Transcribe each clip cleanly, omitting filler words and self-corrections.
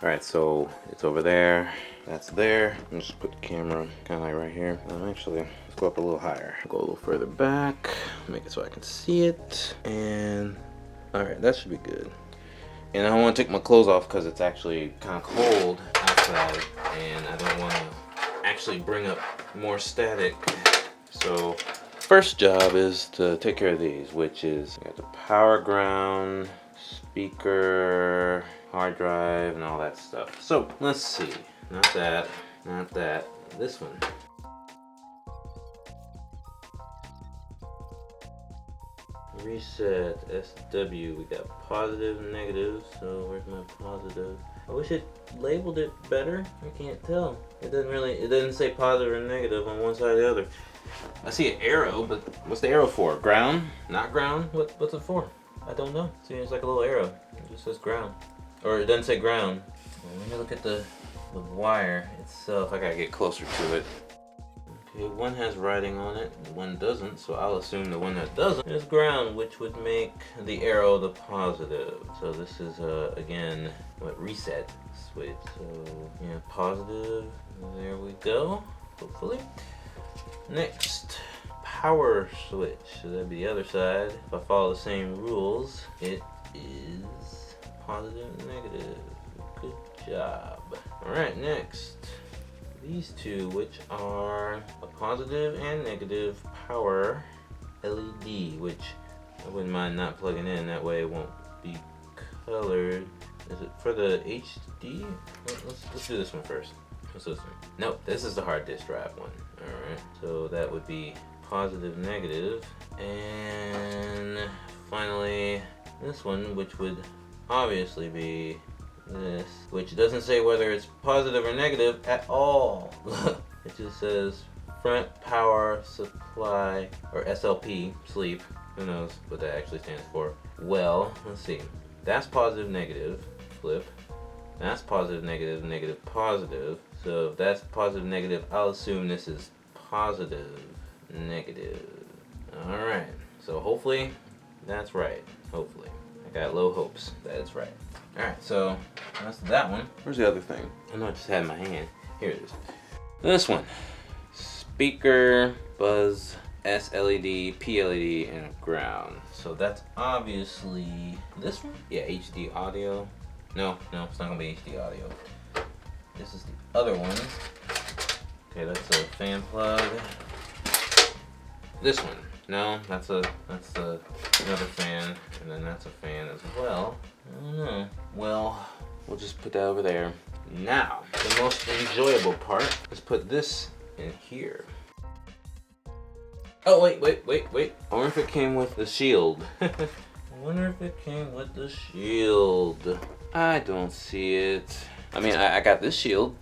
All right, so it's over there. That's there. I'll just put the camera kind of like right here. Actually, let's go up a little higher. Go a little further back. Make it so I can see it. And all right, that should be good. And I don't want to take my clothes off because it's actually kind of cold outside, and I don't want to actually bring up more static. So first job is to take care of these, which is got the power ground, speaker, hard drive, and all that stuff. So let's see. Not that, not that. This one. Reset SW. We got positive, negative. So where's my positive? I wish it labeled it better. I can't tell. It doesn't say positive or negative on one side or the other. I see an arrow, but what's the arrow for? Ground? Not ground? What's it for? I don't know. See, it's like a little arrow. It just says ground. Or it doesn't say ground. Let me look at the wire itself. I gotta get closer to it. Okay, one has writing on it, one doesn't, so I'll assume the one that doesn't is ground, which would make the arrow the positive. So this is, again, what, reset switch. So, yeah, positive. There we go, hopefully. Next, power switch. So that'd be the other side. If I follow the same rules, it is positive and negative. Good job. Alright, next. These two, which are a positive and negative power LED, which I wouldn't mind not plugging in, that way it won't be colored. Is it for the HD? Let's do this one first. What's this one? No, this is the hard disk drive one. Alright, so that would be positive, negative. And finally, this one, which would obviously be this, which doesn't say whether it's positive or negative at all. It just says front power supply, or SLP, sleep. Who knows what that actually stands for. Well, let's see. That's positive, negative, flip. That's positive, negative, negative, positive. So if that's positive, negative, I'll assume this is positive, negative. Alright, so hopefully that's right. Hopefully. I got low hopes that it's right. Alright, so that's that one. Where's the other thing? I know I just had in my hand. Here it is. This one. Speaker, buzz, SLED, PLED, and a ground. So that's obviously this one? Yeah, HD audio. No, it's not gonna be HD audio. This is the other one. Okay, that's a fan plug. This one. No, that's another fan, and then that's a fan as well. I don't know. Well, we'll just put that over there. Now, the most enjoyable part is put this in here. Oh, wait. I wonder if it came with the shield. I wonder if it came with the shield. I don't see it. I mean, I got this shield,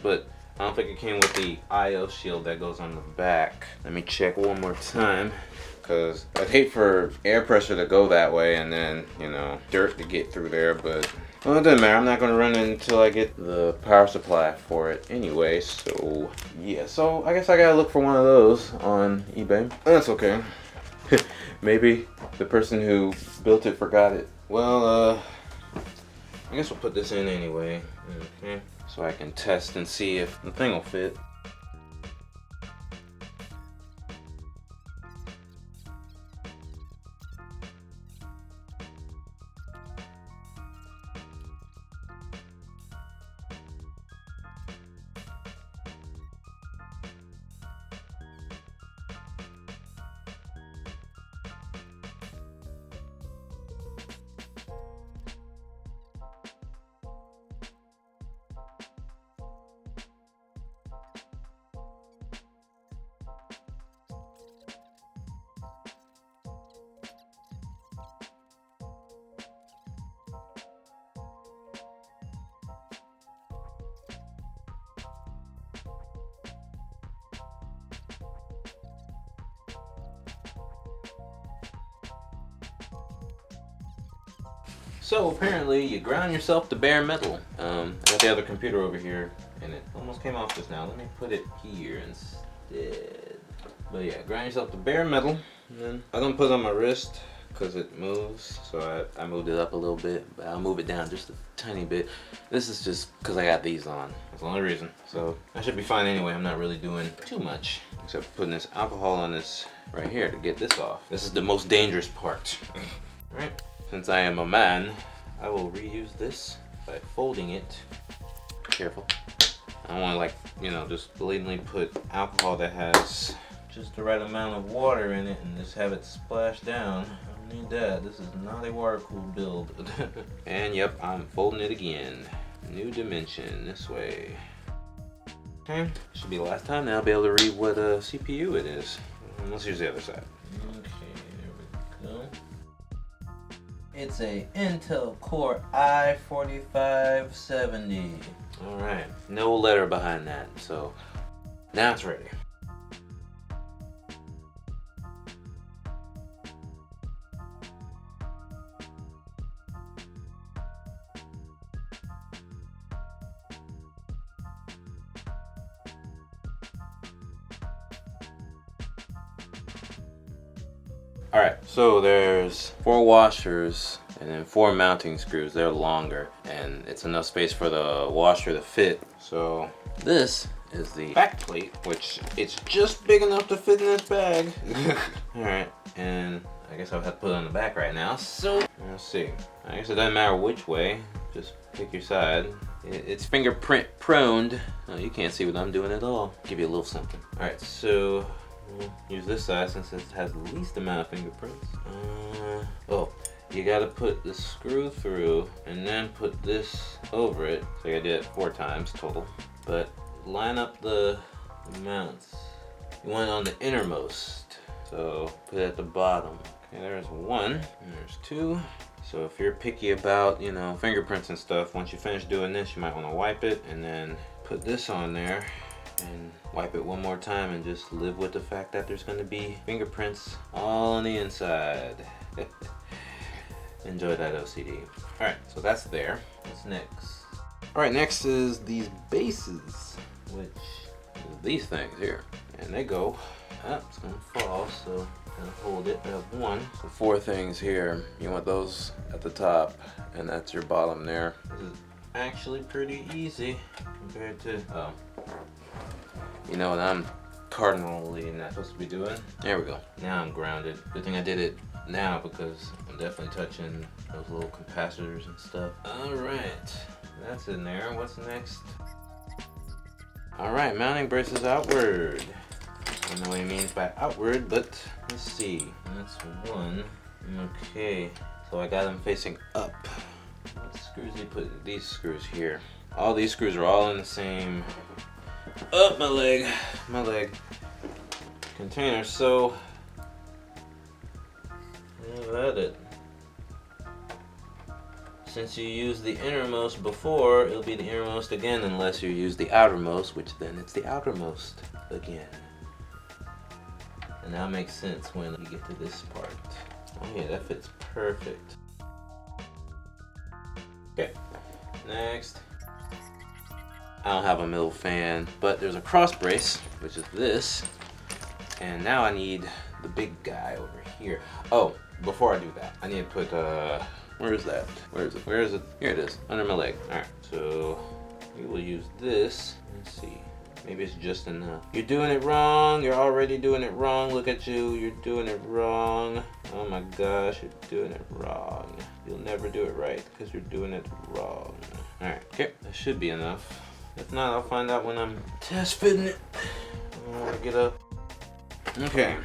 but I don't think it came with the IO shield that goes on the back. Let me check one more time, because I'd hate for air pressure to go that way and then, you know, dirt to get through there, but well, it doesn't matter. I'm not going to run it until I get the power supply for it anyway, so yeah. So I guess I gotta look for one of those on eBay. That's okay. Maybe the person who built it forgot it. Well, I guess we'll put this in anyway. Okay. So I can test and see if the thing will fit. So apparently you ground yourself to bare metal. I got the other computer over here and it almost came off just now. Let me put it here instead. But yeah, ground yourself to bare metal. And then I'm gonna put it on my wrist because it moves. So I moved it up a little bit, but I'll move it down just a tiny bit. This is just because I got these on. That's the only reason. So I should be fine anyway. I'm not really doing too much except putting this alcohol on this right here to get this off. This is the most dangerous part. All right, since I am a man, I will reuse this by folding it. Careful. I don't want to, like, you know, just blatantly put alcohol that has just the right amount of water in it and just have it splash down. I don't need that. This is not a water-cooled build. And yep, I'm folding it again. New dimension this way. Okay, should be the last time now I'll be able to read what CPU it is. Let's use the other side. Okay, there we go. It's a Intel Core i4570. All right, no letter behind that, so now it's ready. All right, so there's 4 washers and then 4 mounting screws. They're longer and it's enough space for the washer to fit. So this is the back plate, which it's just big enough to fit in this bag. All right, and I guess I'll have to put it on the back right now. So let's see. I guess it doesn't matter which way, just pick your side. It's fingerprint prone. Oh, you can't see what I'm doing at all. Give you a little something. All right, so we'll use this side since it has the least amount of fingerprints. Oh, you gotta put the screw through and then put this over it. So I did it 4 times total. But line up the mounts. You want it on the innermost. So put it at the bottom. Okay, there's 1, and there's 2. So if you're picky about, you know, fingerprints and stuff, once you finish doing this, you might want to wipe it and then put this on there and wipe it 1 more time and just live with the fact that there's going to be fingerprints all on the inside. Enjoy that OCD. Alright, so that's there. What's next? Alright, next is these bases, which is these things here. And they go, it's going to fall, so I'm going to hold it. I have 1. So 4 things here. You want those at the top, and that's your bottom there. This is actually pretty easy compared to, you know what I'm cardinally not supposed to be doing? There we go. Now I'm grounded. Good thing I did it now because I'm definitely touching those little capacitors and stuff. Alright, that's in there. What's next? Alright, mounting braces outward. I don't know what he means by outward, but let's see. That's 1. Okay, so I got them facing up. What screws he put? These screws here. All these screws are all in the same. Oh, my leg container. So have at it. Since you used the innermost before, it'll be the innermost again unless you use the outermost, which then it's the outermost again. And that makes sense when you get to this part. Oh yeah, that fits perfect. Okay, next. I don't have a middle fan, but there's a cross brace, which is this. And now I need the big guy over here. Oh, before I do that, I need to put, where is that? Where is it? Where is it? Here it is, under my leg. All right, so we will use this. Let's see, maybe it's just enough. You're doing it wrong. You're already doing it wrong. Look at you, you're doing it wrong. Oh my gosh, you're doing it wrong. You'll never do it right because you're doing it wrong. All right, okay, that should be enough. If not, I'll find out when I'm test fitting it. I want to get up. Okay,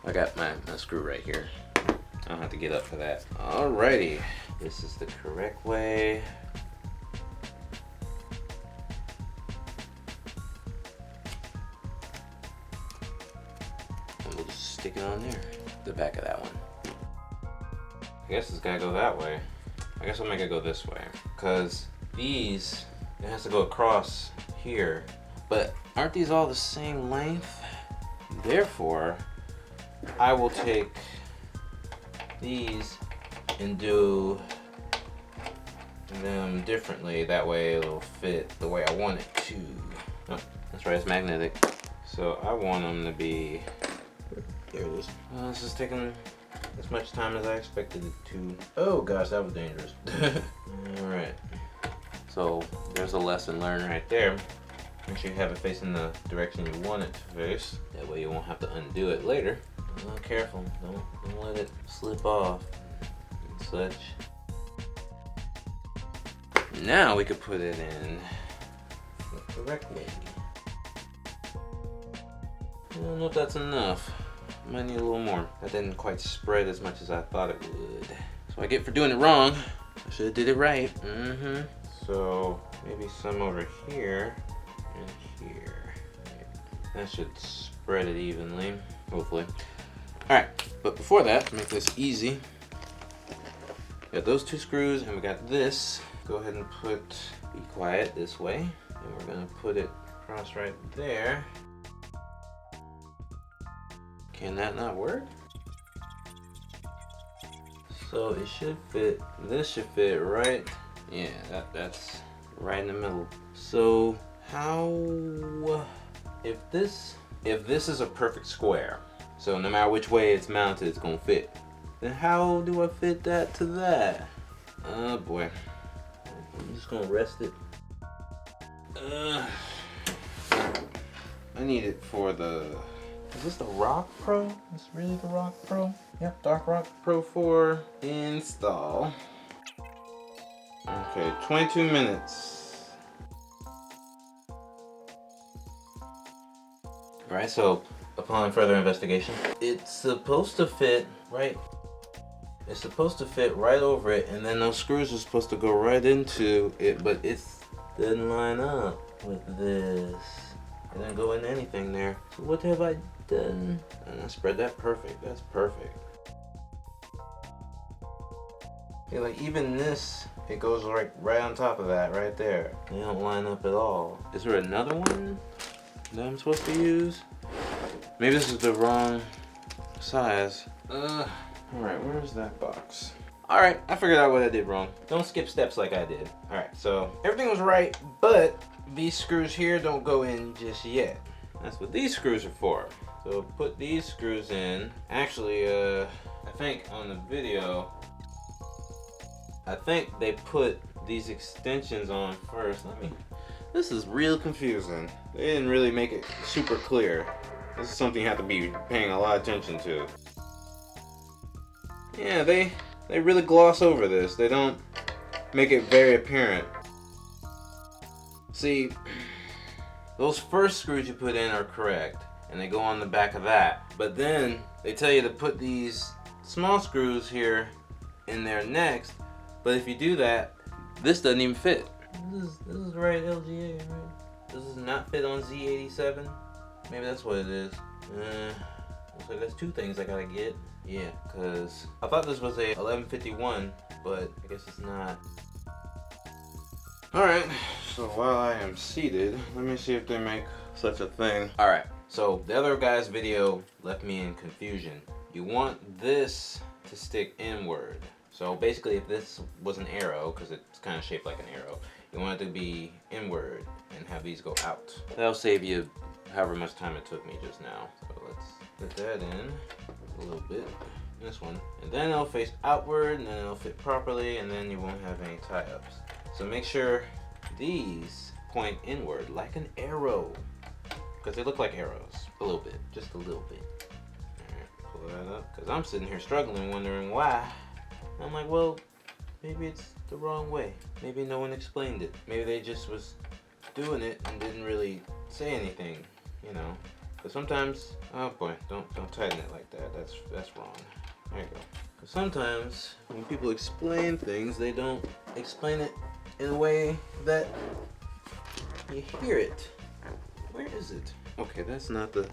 I got my screw right here. I don't have to get up for that. Alrighty, this is the correct way. And we'll just stick it on there, the back of that one. I guess it's gotta go that way. I guess I'll make it go this way, because these, it has to go across here, but aren't these all the same length? Therefore, I will take these and do them differently. That way it'll fit the way I want it to. Oh, that's right, it's magnetic. So I want them to be, there it is. Let's just take them as much time as I expected it to. Oh gosh, that was dangerous. Alright, so there's a lesson learned right there. Make sure you have it facing the direction you want it to face. That way you won't have to undo it later. Careful, don't let it slip off and such. Now we could put it in the correct way. I don't know if that's enough. Might need a little more. That didn't quite spread as much as I thought it would. So I get for doing it wrong. I should have did it right. So maybe some over here and here. That should spread it evenly, hopefully. Alright, but before that, to make this easy, we got those two screws and we got this. Go ahead and put Be Quiet this way. And we're gonna put it across right there. Can that not work? So it should fit, this should fit right, yeah, that's right in the middle. So how, if this is a perfect square, so no matter which way it's mounted, it's gonna fit, then how do I fit that to that? Oh boy, I'm just gonna rest it. I need it for the, is this the Rock Pro? Is this really the Rock Pro? Yep, Dark Rock Pro 4 install. Okay, 22 minutes. Alright, so upon further investigation, it's supposed to fit right. It's supposed to fit right over it, and then those screws are supposed to go right into it, but it didn't line up with this. It didn't go in anything there. So what have I done? And I spread that perfect. That's perfect. Yeah, like even this, it goes right on top of that right there. They don't line up at all. Is there another one that I'm supposed to use? Maybe this is the wrong size. Alright, where's that box? Alright, I figured out what I did wrong. Don't skip steps like I did. Alright, so everything was right, but these screws here don't go in just yet. That's what these screws are for. So put these screws in. Actually, I think on the video, I think they put these extensions on first. This is real confusing. They didn't really make it super clear. This is something you have to be paying a lot of attention to. Yeah, they really gloss over this. They don't make it very apparent. See, those first screws you put in are correct, and they go on the back of that. But then they tell you to put these small screws here in there next. But if you do that, this doesn't even fit. This is right, LGA, right? This does not fit on Z87. Maybe that's what it is. Looks like there's two things I gotta get. Yeah, because I thought this was a 1151, but I guess it's not. Alright, so while I am seated, let me see if they make such a thing. Alright, so the other guy's video left me in confusion. You want this to stick inward. So basically if this was an arrow, because it's kind of shaped like an arrow, you want it to be inward and have these go out. That'll save you however much time it took me just now. So let's put that in a little bit. This one. And then it'll face outward, and then it'll fit properly, and then you won't have any tie-ups. So make sure these point inward like an arrow, because they look like arrows. A little bit, just a little bit. Alright, pull that up, because I'm sitting here struggling, wondering why. I'm like, well, maybe it's the wrong way. Maybe no one explained it. Maybe they just was doing it and didn't really say anything, you know. But sometimes, oh boy, don't tighten it like that. That's wrong. There you go. Because sometimes when people explain things, they don't explain it in a way that you hear it. Where is it? Okay, that's not the.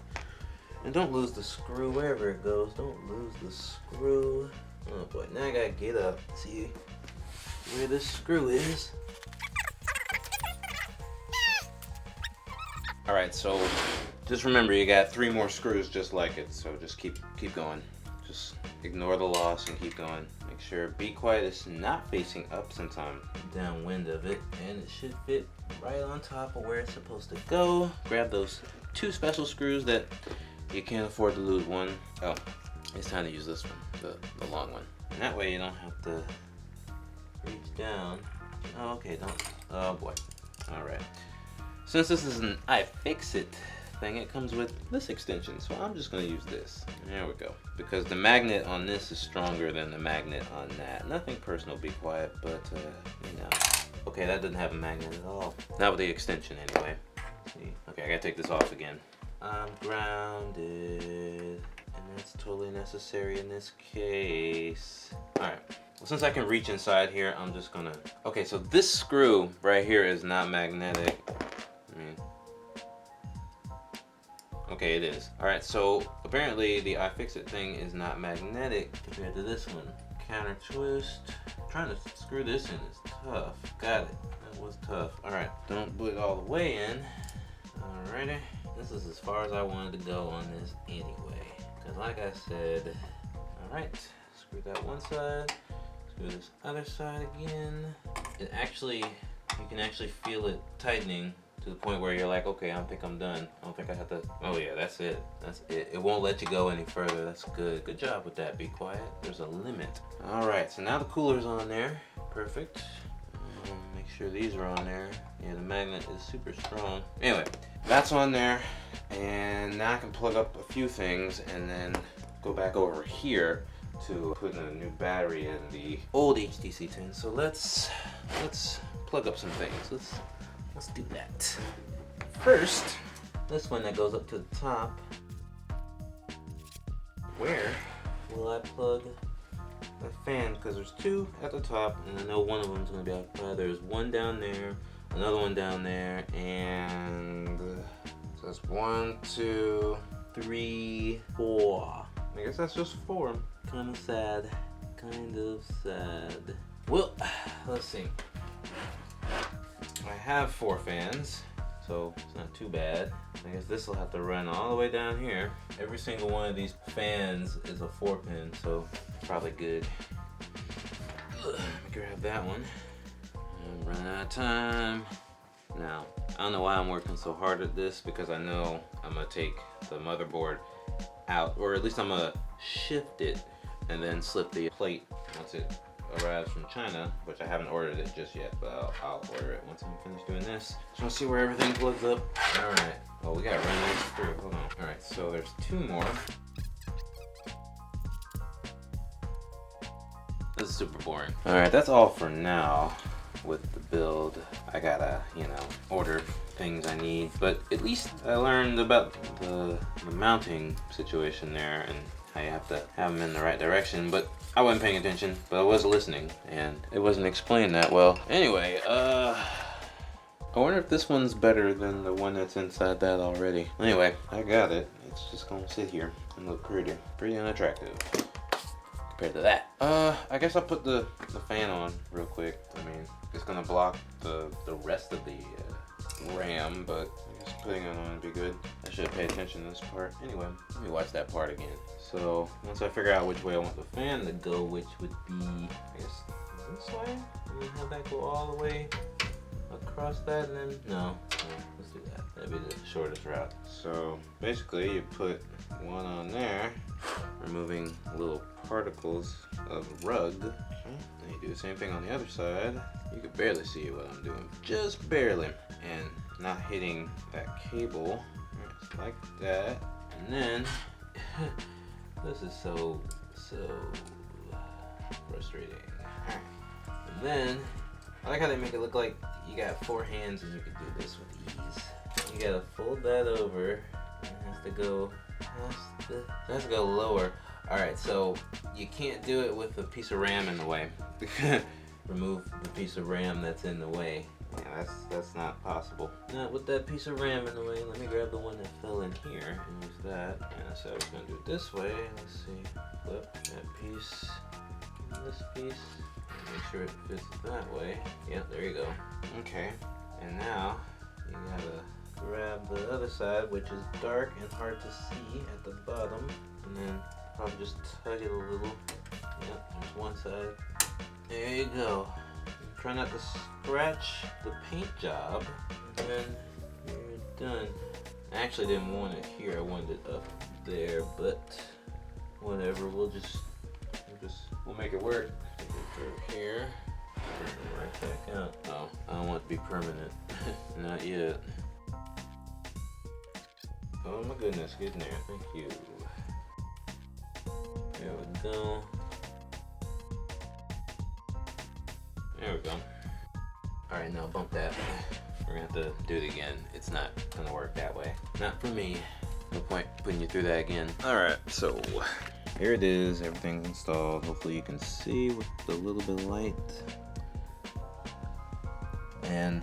And don't lose the screw wherever it goes. Don't lose the screw. Oh boy, now I gotta get up. See where this screw is. Alright, so just remember you got 3 more screws just like it, so just keep going. Just ignore the loss and keep going. Make sure Be Quiet is not facing up since I'm downwind of it, and it should fit right on top of where it's supposed to go. Grab those 2 special screws that you can't afford to lose one. Oh, It's time to use this one, the long one. And that way you don't have to reach down. Oh, okay, don't. Oh boy. All right. Since this is an iFixit thing, it comes with this extension, so I'm just gonna use this. There we go. Because the magnet on this is stronger than the magnet on that. Nothing personal, be quiet, but you know. Okay, that doesn't have a magnet at all. Not with the extension anyway. See? Okay, I gotta take this off again. I'm grounded, and that's totally necessary in this case. All right. Well, since I can reach inside here, I'm just gonna. Okay, so this screw right here is not magnetic. I mean, okay, it is. All right, so apparently the iFixit thing is not magnetic compared to this one. Counter twist. Trying to screw this in is tough. Got it. That was tough. All right, don't put it all the way in. Alrighty. This is as far as I wanted to go on this anyway. Because like I said, all right, screw that one side. Screw this other side again. It actually, you can actually feel it tightening to the point where you're like, okay, I think I'm done. I don't think I have to. Oh yeah, that's it. That's it. It won't let you go any further. That's good. Good job with that. Be quiet. There's a limit. All right, so now the cooler's on there. Perfect. Make sure these are on there. Yeah, the magnet is super strong. Anyway, that's on there. And now I can plug up a few things and then go back over here to put in a new battery in the old HTC 10. So let's plug up some things. Let's do that. First, this one that goes up to the top. Where will I plug the fan? Because there's two at the top, and I know one of them is going to be outside. There's one down there, another one down there, and so that's 1, 2, 3, 4. I guess that's just 4. Kind of sad. Kind of sad. Well, let's see. I have 4 fans, so it's not too bad. I guess this will have to run all the way down here. Every single one of these fans is a 4-pin, so probably good. Let me grab that one. I'm running out of time. Now, I don't know why I'm working so hard at this, because I know I'm gonna take the motherboard out, or at least I'm gonna shift it and then slip the plate once it arrives from China, which I haven't ordered it just yet, but I'll order it once I'm finished doing this. Just want to see where everything plugs up. All right. Oh, we gotta run these through. Hold on. All right. So there's 2 more. This is super boring. All right. That's all for now with the build. I gotta, order things I need, but at least I learned about the mounting situation there and how you have to have them in the right direction, but I wasn't paying attention, but I was listening, and it wasn't explained that well. Anyway, I wonder if this one's better than the one that's inside that already. Anyway, I got it. It's just gonna sit here and look pretty unattractive compared to that. I guess I'll put the fan on real quick. I mean, it's gonna block the rest of the RAM, but I guess putting it on would be good. I should pay attention to this part. Anyway, let me watch that part again. So once I figure out which way I want the fan to go, which would be, I guess, this way? And then have that go all the way across that, and then, no, let's do that. That'd be the shortest route. So basically you put one on there, removing little particles of rug. Okay. Then you do the same thing on the other side. You can barely see what I'm doing, just barely. And not hitting that cable, just like that. And then, this is so frustrating. And then, I like how they make it look like you got 4 hands and you can do this with ease. You gotta fold that over, and it has to go lower. Alright, so you can't do it with a piece of RAM in the way. Remove the piece of RAM that's in the way. Yeah, that's not possible. Not with that piece of RAM in the way. Let me grab the one that fell in here and use that. And I said I was gonna do it this way. Let's see. Flip that piece, this piece. Make sure it fits that way. Yep, there you go. Okay. And now you gotta grab the other side, which is dark and hard to see at the bottom, and then probably just tug it a little. Yep, there's one side. There you go. Try not to scratch the paint job, and then you're done. I actually didn't want it here, I wanted it up there, but whatever. We'll make it work. Take it through here. Bring it right back out. Oh, I don't want it to be permanent. Not yet. Oh my goodness, get in there. Thank you. There we go. There we go. Alright, now bump that. We're gonna have to do it again. It's not gonna work that way. Not for me. No point putting you through that again. Alright, so here it is. Everything's installed. Hopefully you can see with a little bit of light. And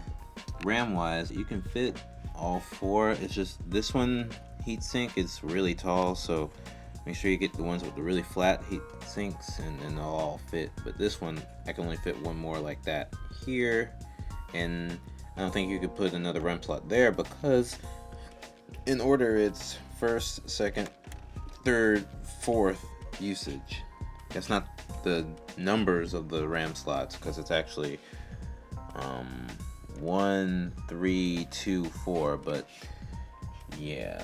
RAM wise, you can fit all four. It's just this one heatsink is really tall, so make sure you get the ones with the really flat heat sinks and they'll all fit. But this one, I can only fit one more like that here, and I don't think you could put another RAM slot there because in order it's first, second, third, fourth usage. That's not the numbers of the RAM slots because it's actually 1, 3, 2, 4, but yeah,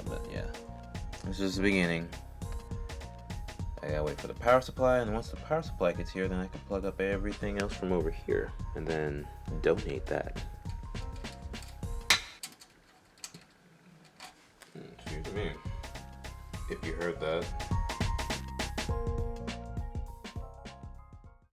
this is the beginning. I gotta wait for the power supply, and once the power supply gets here, then I can plug up everything else from over here and then donate that. Excuse me if you heard that.